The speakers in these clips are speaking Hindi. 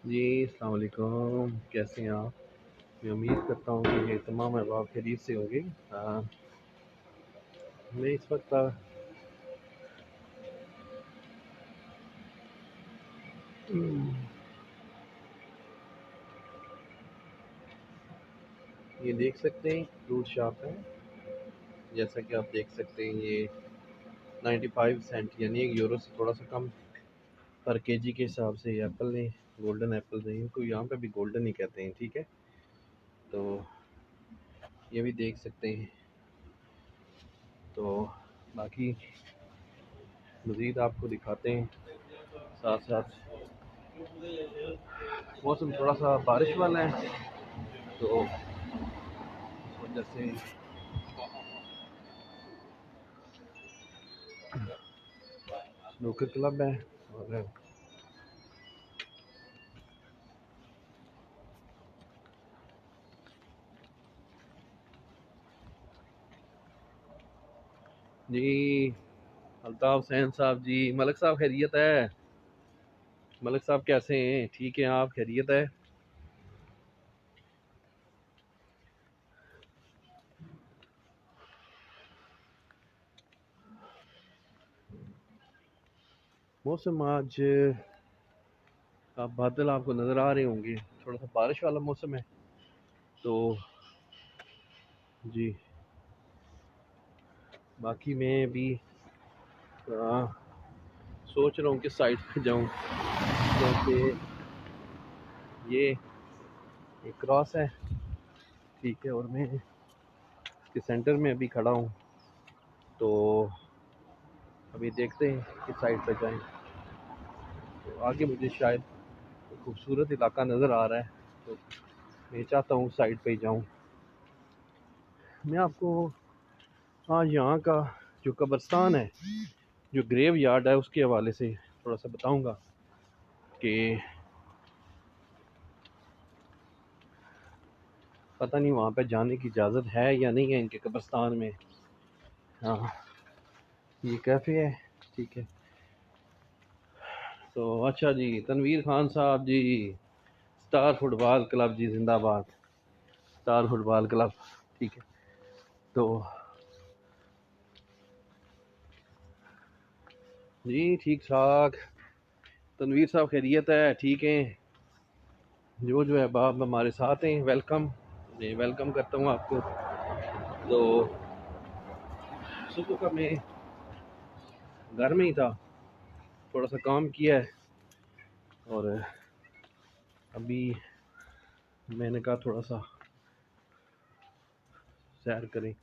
जी, अस्सलाम वालेकुम। कैसे हैं आप? मैं उम्मीद करता हूँ कि ये तमाम अहबाब खैरियत से होंगे। मैं इस वक्त ये देख सकते हैं फ्रूट शॉप है। जैसा कि आप देख सकते हैं ये 95 सेंट यानी 1 यूरो से थोड़ा सा कम पर केजी के हिसाब से ये एप्पल ने, गोल्डन एप्पल ने, इनको यहाँ पे भी गोल्डन ही कहते हैं, ठीक है। तो ये भी देख सकते हैं। तो बाकी मज़ीद आपको दिखाते हैं। साथ साथ मौसम थोड़ा सा बारिश वाला है, तो इस वजह से स्नूकर क्लब है। और जी, अल्ताफ़ हुसैन साहब जी, मलिक साहब खैरियत है? मलिक साहब कैसे हैं? ठीक हैं आप? खैरियत है? मौसम आज आप बादल आपको नज़र आ रहे होंगे, थोड़ा सा बारिश वाला मौसम है। तो जी, बाकी मैं भी सोच रहा हूँ कि साइड पे जाऊँ, क्योंकि ये एक क्रॉस है, ठीक है, और मैं इसके सेंटर में अभी खड़ा हूँ। तो अभी देखते हैं कि साइड पे जाएं। तो आगे मुझे शायद खूबसूरत इलाका नज़र आ रहा है, तो मैं चाहता हूँ साइड पे ही जाऊँ। मैं आपको आज यहाँ का जो कब्रिस्तान है, जो ग्रेव यार्ड है, उसके हवाले से थोड़ा सा बताऊँगा कि पता नहीं वहाँ पे जाने की इजाज़त है या नहीं है इनके कब्रिस्तान में। हाँ, ये कैफ़े है, ठीक है। तो अच्छा जी, तनवीर खान साहब जी, स्टार फुटबॉल क्लब जी जिंदाबाद। स्टार फुटबॉल क्लब, ठीक है। तो जी ठीक ठाक। तनवीर साहब खैरियत है? ठीक हैं। जो है बाप हमारे साथ हैं, वेलकम। जी, वेलकम करता हूँ आपको। तो सुबह का मैं घर में ही था, थोड़ा सा काम किया है, और अभी मैंने कहा थोड़ा सा सैर करें।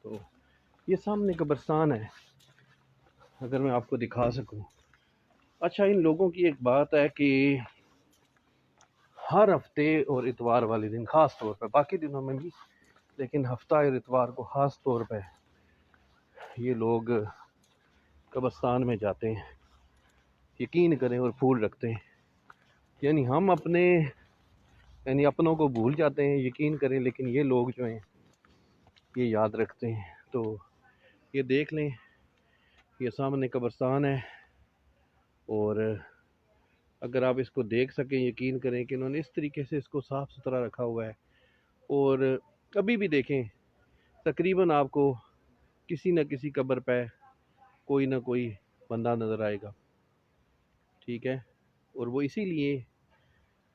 तो ये सामने कब्रिस्तान है, अगर मैं आपको दिखा सकूं। अच्छा, इन लोगों की एक बात है कि हर हफ्ते और इतवार वाले दिन ख़ास तौर पर, बाकी दिनों में भी, लेकिन हफ्ता और इतवार को ख़ास तौर पे ये लोग कब्रिस्तान में जाते हैं, यकीन करें, और फूल रखते हैं। यानी हम अपने यानी अपनों को भूल जाते हैं, यकीन करें, लेकिन ये लोग जो हैं ये याद रखते हैं। तो ये देख लें, ये सामने कब्रिस्तान है, और अगर आप इसको देख सकें, यकीन करें कि इन्होंने इस तरीके से इसको साफ़ सुथरा रखा हुआ है। और कभी भी देखें, तकरीबन आपको किसी न किसी कब्र पे कोई ना कोई बंदा नज़र आएगा, ठीक है। और वो इसीलिए,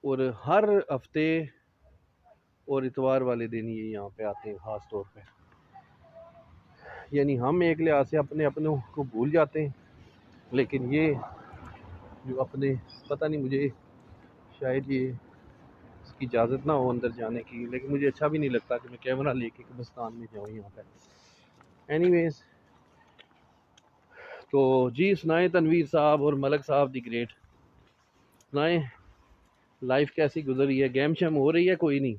और हर हफ्ते और इतवार वाले दिन ये यहाँ पे आते हैं ख़ास तौर पे। यानी हम एक लिहाज से अपने अपनों को भूल जाते हैं, लेकिन ये जो अपने, पता नहीं, मुझे शायद ये इसकी इजाज़त ना हो अंदर जाने की, लेकिन मुझे अच्छा भी नहीं लगता कि मैं कैमरा लेके कब्रिस्तान में जाऊँ यहाँ पे। एनीवेज, तो जी सुनाएं तनवीर साहब और मलक साहब दी ग्रेट, सुनाएं लाइफ कैसी गुजर रही है? गेम शेम हो रही है? कोई नहीं,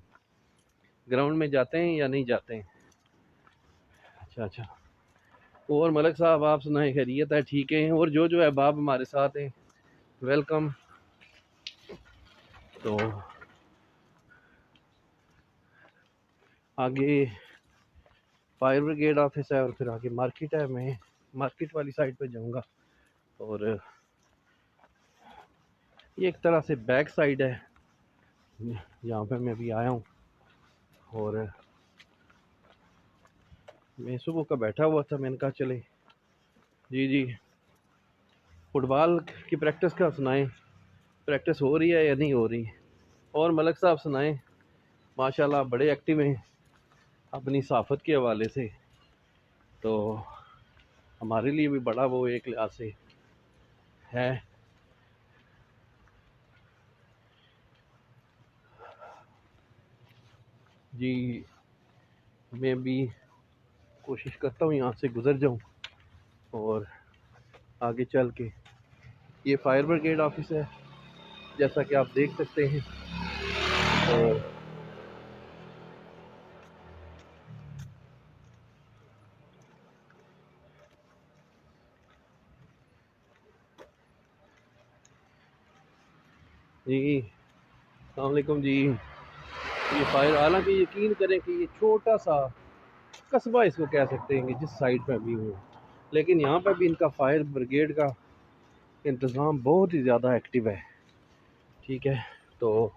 ग्राउंड में जाते हैं या नहीं जाते हैं? अच्छा अच्छा। और मलक साहब आप सुनाएं, खैरियत है? ठीक है। और जो है बाप हमारे साथ हैं, वेलकम। तो आगे फायर ब्रिगेड ऑफिस है, और फिर आगे मार्केट है। मैं मार्केट वाली साइड पे जाऊंगा, और ये एक तरह से बैक साइड है, यहाँ पे मैं अभी आया हूँ। और मैं सुबह का बैठा हुआ था, मैंने कहा चले जी जी फुटबॉल की प्रैक्टिस का सुनाएं, प्रैक्टिस हो रही है या नहीं हो रही। और मलक साहब सुनाएं, माशाल्लाह बड़े एक्टिव हैं अपनी सहाफ़त के हवाले से, तो हमारे लिए भी बड़ा वो एक लिहाज से है। जी मैं भी कोशिश करता हूँ यहाँ से गुज़र जाऊँ और आगे चल के, ये फायर ब्रिगेड ऑफिस है जैसा कि आप देख सकते हैं। तो जी अस्सलाम वालेकुम जी। ये फायर, हालांकि यकीन करें कि ये छोटा सा कस्बा इसको कह सकते हैं कि जिस साइड पे भी हूँ, लेकिन यहाँ पे भी इनका फायर ब्रिगेड का इंतज़ाम बहुत ही ज़्यादा एक्टिव है। ठीक है, तो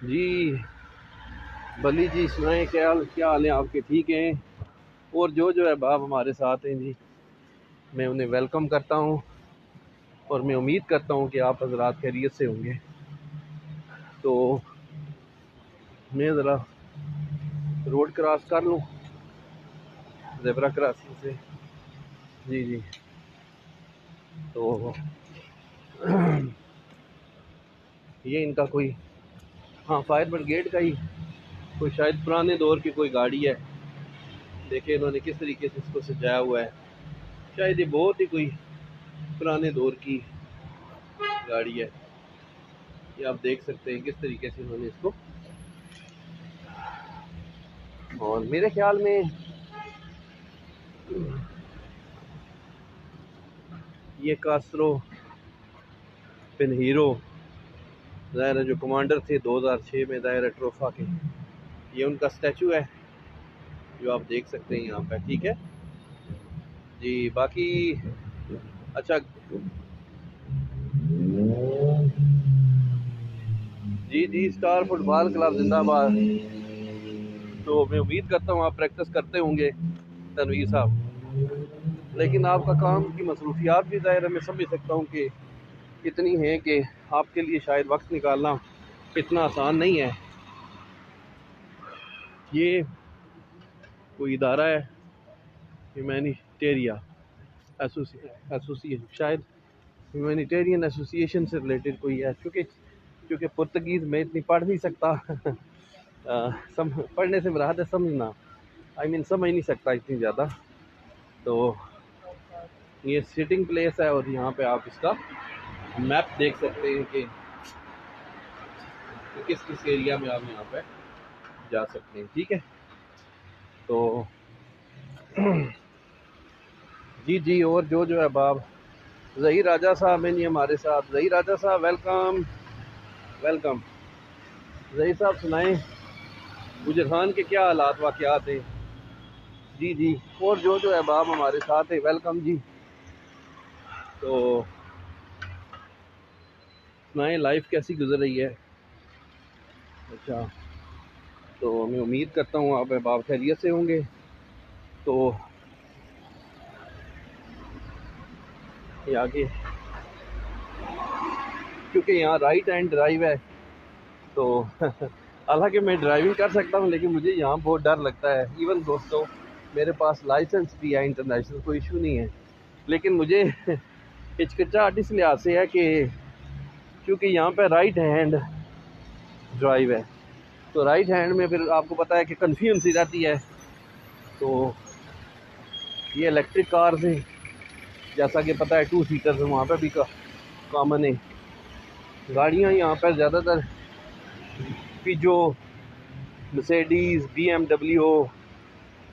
जी बली जी सुनाए, क्या हाल है आपके? ठीक हैं? और जो है बाप हमारे साथ हैं जी, मैं उन्हें वेलकम करता हूँ और मैं उम्मीद करता हूँ कि आप हजरात खैरियत से होंगे। तो मैं ज़रा रोड क्रॉस कर लूँ ज़ेब्रा क्रॉसिंग से। जी जी, तो ये इनका कोई, हाँ फायर ब्रिगेड का ही कोई शायद पुराने दौर की कोई गाड़ी है। देखिए इन्होंने किस तरीके से इसको सजाया हुआ है, शायद ये बहुत ही कोई पुराने दौर की गाड़ी है। ये आप देख सकते हैं किस तरीके से इन्होंने इसको, और मेरे ख्याल में ये कास्ट्रो पिनहीरो ज़ाहिर है जो कमांडर थे 2006 में दायरा ट्रोफा के, ये उनका स्टैचू है जो आप देख सकते हैं यहाँ पे। ठीक है जी, बाकी अच्छा जी जी स्टार फुटबॉल क्लब जिंदाबाद। तो मैं उम्मीद करता हूँ आप प्रैक्टिस करते होंगे तनवीर साहब, लेकिन आपका काम की मसरूफियात भी ज़ाहिर है मैं समझ सकता हूँ कि कितनी है कि आपके लिए शायद वक्त निकालना इतना आसान नहीं है। ये कोई इदारा है ह्यूमैनिटेरिया एसोसिएशन, शायद ह्यूमैनिटेरियन एसोसिएशन से रिलेटेड कोई है, क्योंकि पुर्तगीज़ में इतनी पढ़ नहीं सकता पढ़ने से मुराद है समझना, समझ नहीं सकता इतनी ज़्यादा। तो ये सिटिंग प्लेस है और यहाँ पे आप इसका मैप देख सकते हैं कि किस किस एरिया में आप यहाँ पे जा सकते हैं। ठीक है, तो जी जी, और जो है बाब ज़ही राजा साहब हैं जी हमारे साथ। ज़ही राजा साहब वेलकम वेलकम। ज़ही साहब सुनाएं गुजर खान के क्या हालात वाक़यात हैं? जी जी, और जो है बाब हमारे साथ है, वेलकम जी। तो सुनाएं लाइफ कैसी गुजर रही है? अच्छा, तो मैं उम्मीद करता हूँ आप बाब खैरियत से होंगे। तो ये आगे, क्योंकि यहाँ राइट हैंड ड्राइव है, तो हालांकि मैं ड्राइविंग कर सकता हूँ लेकिन मुझे यहाँ बहुत डर लगता है। इवन दोस्तों मेरे पास लाइसेंस भी है इंटरनेशनल, कोई इशू नहीं है, लेकिन मुझे हिचकिचाहट इस लिहाज से है कि क्योंकि यहाँ पे राइट हैंड ड्राइव है, तो राइट हैंड में फिर आपको पता है कि कन्फ्यूजन सी रहती है। तो ये इलेक्ट्रिक कार से जैसा कि पता है 2 सीटर से वहाँ पे भी कॉमन है गाड़ियाँ। यहाँ पर ज़्यादातर पिजो, मर्सिडीज़, BMW,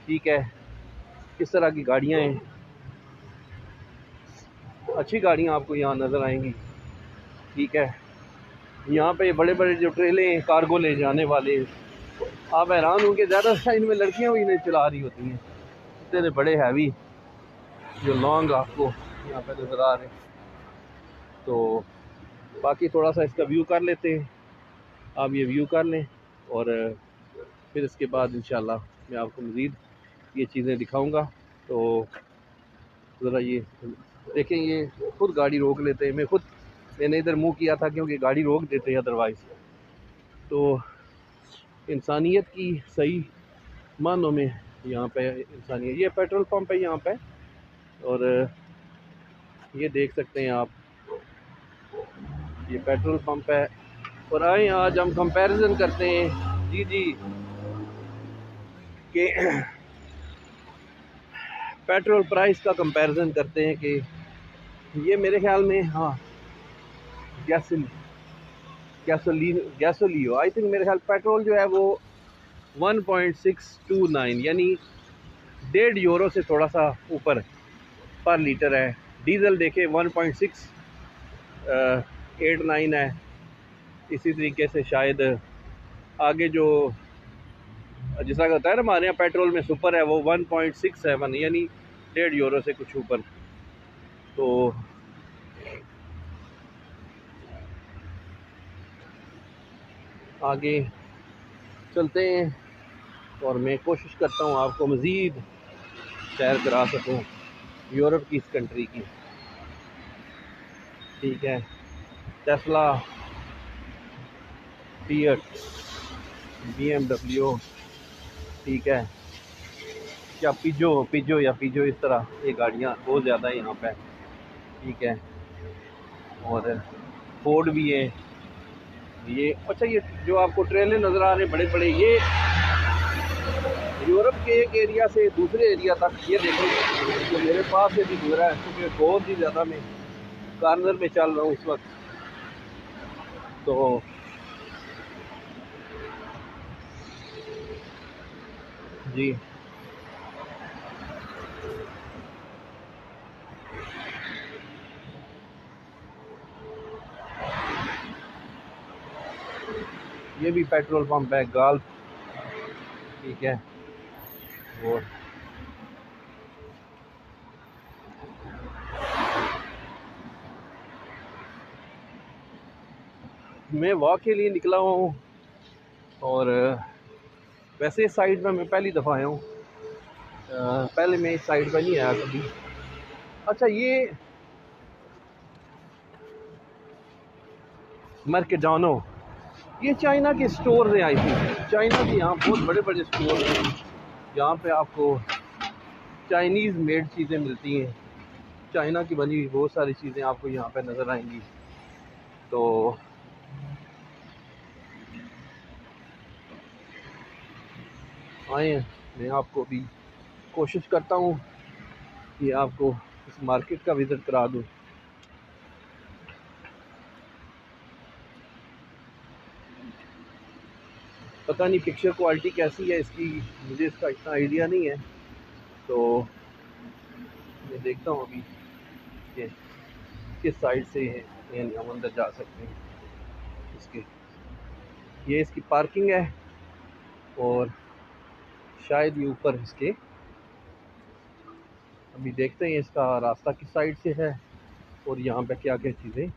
ठीक है, इस तरह की गाड़ियाँ हैं, अच्छी गाड़ियाँ आपको यहाँ नज़र आएंगी। ठीक है, यहाँ पे बड़े बड़े जो ट्रेलें हैं कार्गो ले जाने वाले, आप हैरान होंगे ज़्यादा इनमें लड़कियाँ भी नहीं चला रही होती हैं, इतने बड़े हैवी जो लॉन्ग आपको यहाँ पे नज़र आ रहे हैं। तो बाकी थोड़ा सा इसका व्यू कर लेते हैं, आप ये व्यू कर लें और फिर इसके बाद इंशाल्लाह मैं आपको मज़ीद ये चीज़ें दिखाऊंगा। तो ज़रा ये देखें, ये खुद गाड़ी रोक लेते हैं। मैंने इधर मुंह किया था क्योंकि गाड़ी रोक देते हैं अदरवाइज़। तो इंसानियत की सही मानों में यहाँ पे इंसानियत, ये पेट्रोल पंप है यहाँ पे, और ये देख सकते हैं आप, ये पेट्रोल पंप है। और आए आज हम कंपैरिजन करते हैं जी कि पेट्रोल प्राइस का कंपैरिजन करते हैं कि ये मेरे ख्याल में, हाँ, गैसोलियो आई थिंक, मेरे ख्याल पेट्रोल जो है वो 1.629 यानी 1.5 यूरो से थोड़ा सा ऊपर पर लीटर है। डीजल देखे 1.689 है। इसी तरीके से शायद आगे जो जिस तरह होता है ना हमारे यहाँ पेट्रोल में सुपर है, वो 1.67 यानी 1.5 यूरो से कुछ ऊपर। तो आगे चलते हैं और मैं कोशिश करता हूँ आपको मज़ीद सैर करा सकूँ यूरोप की इस कंट्री की। ठीक है, टेस्ला, फिएट, BMW, ठीक है, या पिजो इस तरह ये गाड़ियाँ बहुत ज़्यादा है यहाँ पे। ठीक है, और फोर्ड भी है ये। अच्छा, ये जो आपको ट्रेलें नज़र आ रहे हैं बड़े बड़े, ये यूरोप के एक एरिया से दूसरे एरिया तक, ये देखो जो मेरे पास से भी गुजरा है, क्योंकि बहुत ही ज़्यादा मैं कार्नर में चल रहा हूँ इस वक्त। तो जी, ये भी पेट्रोल पंप है, गाल्फ, ठीक है। और मैं वॉक के लिए निकला हूँ, और वैसे इस साइड में मैं पहली दफ़ा आया हूँ, पहले मैं इस साइड पर नहीं आया कभी। अच्छा, ये मर्केडानो, ये चाइना के स्टोर हैं आई थिंक। चाइना के यहाँ बहुत बड़े बड़े स्टोर हैं, यहाँ पे आपको चाइनीज़ मेड चीज़ें मिलती हैं, चाइना की बनी हुई बहुत सारी चीज़ें आपको यहाँ पे नज़र आएंगी। तो आए, मैं आपको भी कोशिश करता हूँ कि आपको इस मार्केट का विज़िट करा दूँ। पता नहीं पिक्चर क्वालिटी कैसी है इसकी, मुझे इसका इतना आइडिया नहीं है। तो मैं देखता हूँ अभी कि किस साइड से है, यानी हम अंदर जा सकते हैं इसके। ये इसकी पार्किंग है, और शायद ये ऊपर इसके, अभी देखते हैं इसका रास्ता किस साइड से है, और यहाँ पे क्या क्या चीज़ें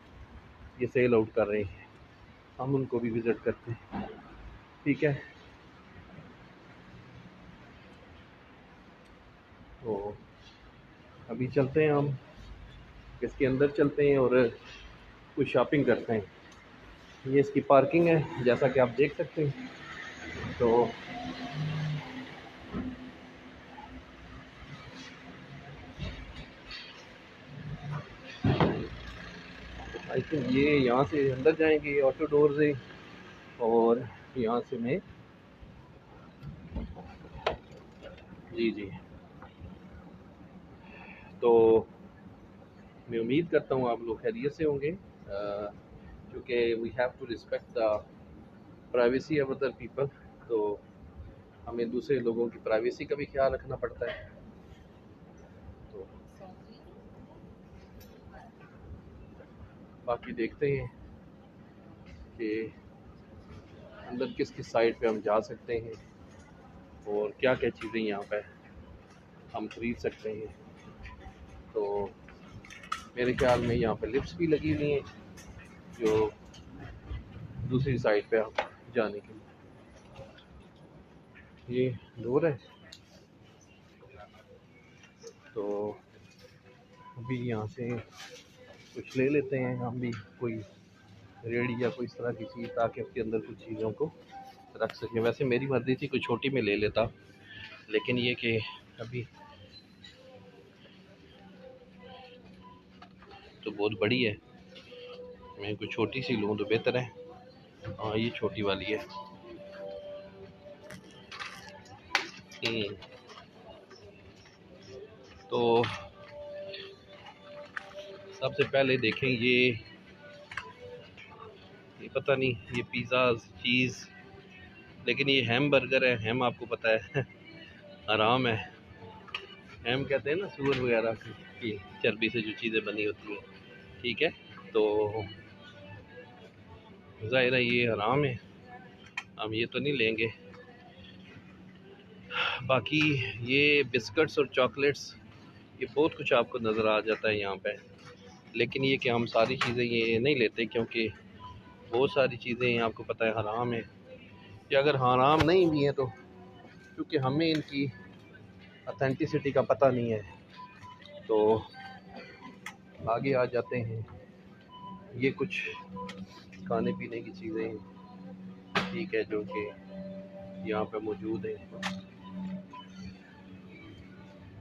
ये सेल आउट कर रहे हैं, हम उनको भी विज़िट करते हैं। ठीक है, तो अभी चलते हैं हम इसके अंदर चलते हैं और कुछ शॉपिंग करते हैं। ये इसकी पार्किंग है जैसा कि आप देख सकते हैं। तो आई थिंक ये यहाँ से अंदर जाएंगे ऑटो डोर से, और यहाँ से मैं जी तो मैं उम्मीद करता हूँ आप लोग खैरियत से होंगे, क्योंकि we have to respect the privacy of other people. तो हमें दूसरे लोगों की प्राइवेसी का भी ख्याल रखना पड़ता है। तो बाकी देखते हैं कि अंदर किस किस साइड पे हम जा सकते हैं और क्या क्या चीज़ें यहाँ पे हम खरीद सकते हैं। तो मेरे ख्याल में यहाँ पे लिफ्ट्स भी लगी हुई हैं जो दूसरी साइड पे आप जाने के लिए। ये डोर है, तो अभी यहाँ से कुछ ले लेते हैं हम भी, कोई रेडी या कोई इस तरह की चीज़, ताकि उसके अंदर कुछ चीज़ों को रख सकें। वैसे मेरी मर्ज़ी थी कोई छोटी में ले लेता, लेकिन ये कि अभी तो बहुत बड़ी है, मैं कोई छोटी सी लूँ तो बेहतर है। हाँ, ये छोटी वाली है। तो सबसे पहले देखें ये पता नहीं, ये पिज़्ज़ा चीज़, लेकिन ये हैम बर्गर है। हैम आपको पता है हराम है। हैम कहते हैं ना सूअर वगैरह की चर्बी से जो चीज़ें बनी होती हैं, ठीक है। तो ज़ाहिर है ये हराम है, हम ये तो नहीं लेंगे। बाकी ये बिस्किट्स और चॉकलेट्स, ये बहुत कुछ आपको नज़र आ जाता है यहाँ पे, लेकिन ये कि हम सारी चीज़ें ये नहीं लेते, क्योंकि बहुत सारी चीज़ें आपको पता है हराम है, या अगर हराम नहीं भी हैं तो क्योंकि हमें इनकी ऑथेंटिसिटी का पता नहीं है। तो आगे आ जाते हैं, ये कुछ खाने पीने की चीज़ें ठीक है जो कि यहाँ पे मौजूद है।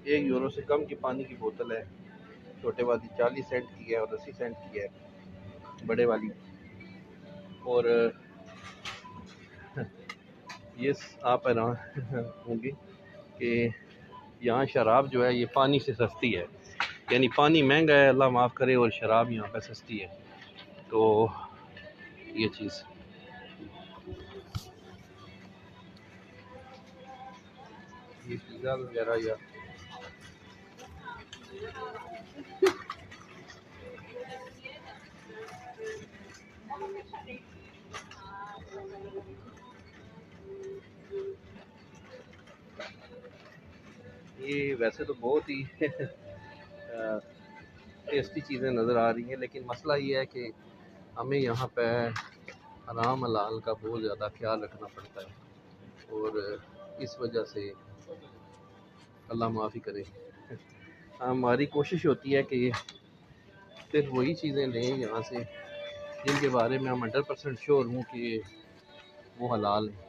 1 यूरो से कम की पानी की बोतल है, छोटे वाली 40 सेंट की है और 80 सेंट की है बड़े वाली। और ये आप हैरान होंगे कि यहाँ शराब जो है ये पानी से सस्ती है, यानी पानी महंगा है अल्लाह माफ़ करे, और शराब यहाँ पे सस्ती है। तो ये चीज़ ये पिज़्ज़ा वगैरह या ये वैसे तो बहुत ही टेस्टी चीज़ें नज़र आ रही हैं, लेकिन मसला ये है कि हमें यहाँ पे हराम हलाल का बहुत ज़्यादा ख्याल रखना पड़ता है, और इस वजह से अल्लाह माफ़ी करे। हमारी कोशिश होती है कि सिर्फ वही चीज़ें लें यहाँ से जिनके बारे में हम 100% श्योर हूँ कि वो हलाल है।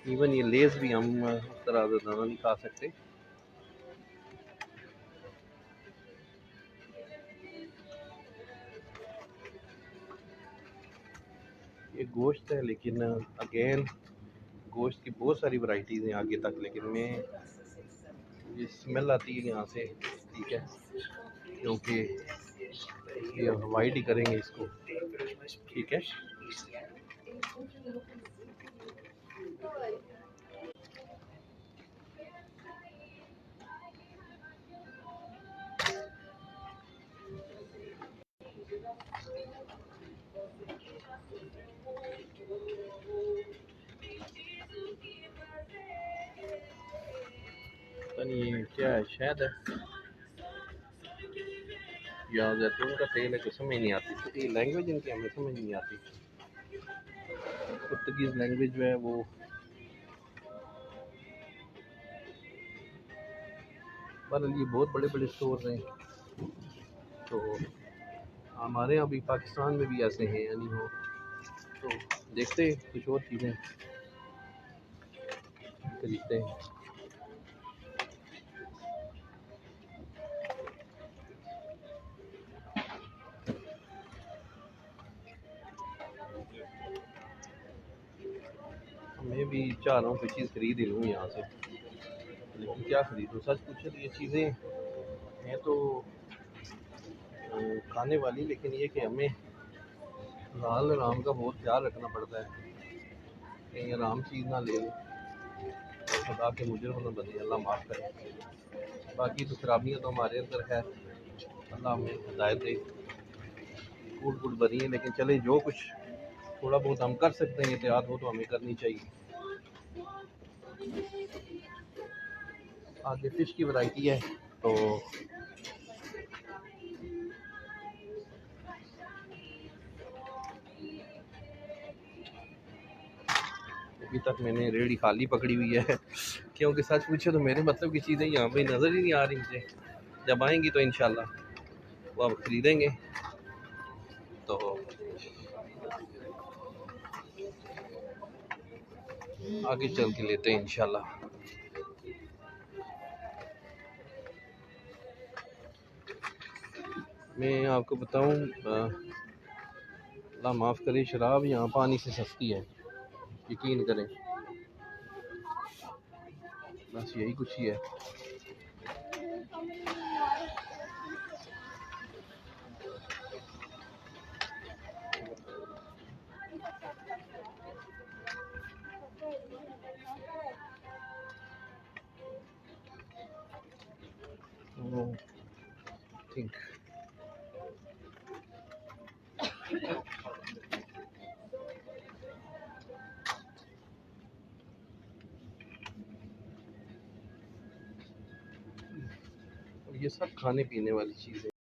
इवन ये लेस भी हम उस तरह ज़्यादा नहीं खा सकते। ये गोश्त है, लेकिन अगेन गोश्त की बहुत सारी वैरायटीज़ हैं आगे तक, लेकिन मैं ये स्मेल आती है यहाँ से, ठीक है, क्योंकि ये अवॉइड ही करेंगे इसको, ठीक है। ये क्या है, शायद है या जैतून का तेल है, तो समझ नहीं आती। तो ये लैंग्वेज इनकी हमें समझ नहीं आती, पुर्तगीज़ लैंग्वेज जो है वो। पर ये बहुत बड़े बड़े स्टोर हैं, तो हमारे यहाँ भी पाकिस्तान में भी ऐसे हैं, यानी हो तो देखते हैं कुछ और चीज़ें खरीदते हैं। मैं भी चाह रहा हूँ कोई चीज़ खरीद ही लूँ यहाँ से, लेकिन क्या खरीदूँ, सच पूछे तो ये चीज़ें हैं तो खाने वाली, लेकिन ये कि हमें लाल राम का बहुत ख्याल रखना पड़ता है, कहीं आराम चीज़ ना ले लें और खुदा के मुजरिम ना बने, अल्लाह माफ़ करे। बाकी तो खराबियाँ तो हमारे अंदर है, अल्लाह हमें हिदायत दे। कूट कूट बनी है, लेकिन चले जो कुछ थोड़ा बहुत हम कर सकते हैं, एहतियात हो तो हमें करनी चाहिए। आगे फ़िश की वैरायटी है। तो अभी तक मैंने रेडी खाली पकड़ी हुई है क्योंकि सच पूछे तो मेरे मतलब की चीज़ें यहाँ पे नज़र ही नहीं आ रही मुझे। जब आएंगी तो इंशाल्लाह वो अब ख़रीदेंगे। तो आगे चल के लेते हैं इंशाल्लाह। मैं आपको बताऊं, अल्लाह माफ़ करे, शराब यहाँ पानी से सस्ती है, यकीन करें। बस यही कुछ ही है। थिंक ये सब खाने पीने वाली चीज़ें।